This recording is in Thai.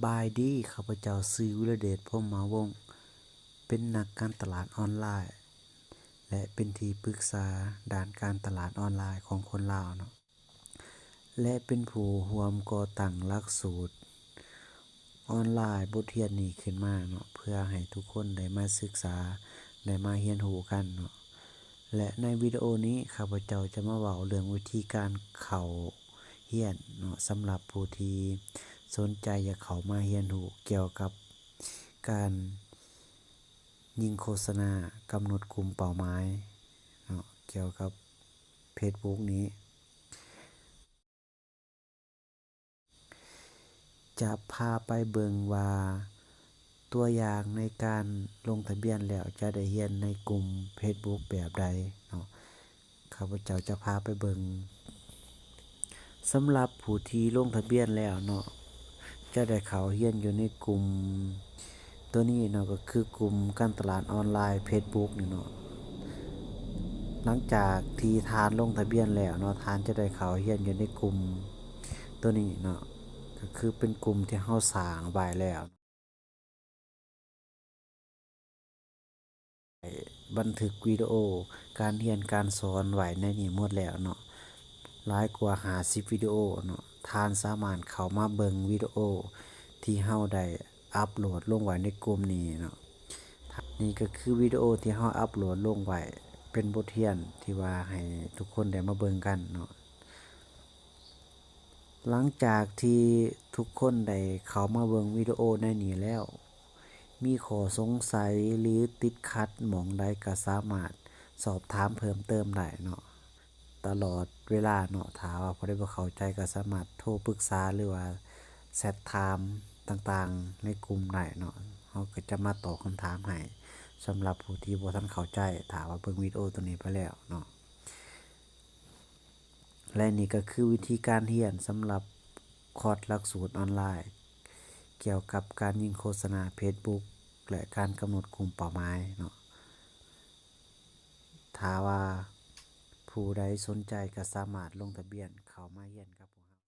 บายดีข้าพเจ้าชื่อวิรเดช พรหมาวงศ์เป็นนักการตลาดออนไลน์และเป็นที่ปรึกษาด้านการตลาดออนไลน์ของคนลาวเนาะและเป็นผู้ร่วมก่อตั้งหลักสูตรออนไลน์บทเรียนนี้ขึ้นมาเนาะเพื่อให้ทุกคนได้มาศึกษาได้มาเรียนรู้กันเนาะและในวิดีโอนี้ข้าพเจ้าจะมาเว้าเรื่องวิธีการเข้าเรียนเนาะสำหรับผู้ที่สนใจอยากเข้ามาเรียนรู้เกี่ยวกับการยิงโฆษณากำหนดกลุ่มเป้าหมายเนาะเกี่ยวกับ Facebook นี้จะพาไปเบิ่งว่าตัวอย่างในการลงทะเบียนแล้วจะได้เรียนในกลุ่ม Facebook แบบใดเนาะข้าพเจ้าจะพาไปเบิ่งสำหรับผู้ที่ลงทะเบียนแล้วเนาะจะได้เข้าเรียนอยู่ในกลุ่มตัวนี้เนาะก็คือกลุ่มการตลาดออนไลน์ Facebook นี่เนาะหลังจากที่ทานลงทะเบียนแล้วเนาะทานจะได้เข้าเรียนอยู่ในกลุ่มตัวนี้เนาะก็คือเป็นกลุ่มที่เราสร้างไว้แล้วบันทึกวิดีโอการเรียนการสอนไว้ในนี้หมดแล้วเนาะหลายกว่า50วิดีโอเนาะทานสามารถเข้ามาเบิ่งวิดีโอที่เราได้อัปโหลดลงไว้ในกลุ่มนี้เนาะนี่ก็คือวิดีโอที่เราอัปโหลดลงไว้เป็นบทเรียนที่ว่าให้ทุกคนได้มาเบิ่งกันเนาะหลังจากที่ทุกคนได้เข้ามาเบิ่งวิดีโอในนี้แล้วมีข้อสงสัยหรือติดขัดหม้องใดก็สามารถสอบถามเพิ่มเติมได้เนาะตลอดเวลาเนาะถ้าว่าผู้ใดบ่เข้าใจก็สามารถโทรปรึกษาหรือว่าแชตถามต่างๆในกลุ่มได้เนาะเราก็จะมาตอบคำถามให้สำหรับผู้ที่บ่ทันเข้าใจถ้าว่าเบิ่งวิดีโอตัวนี้ไปแล้วเนาะและนี่ก็คือวิธีการเรียนสำหรับคอร์สหลักสูตรออนไลน์เกี่ยวกับการยิงโฆษณา Facebook และการกำหนดกลุ่มเป้าหมายเนาะถ้าว่าผู้ใดสนใจก็สามารถลงทะเบียนเข้ามาเรียนครับ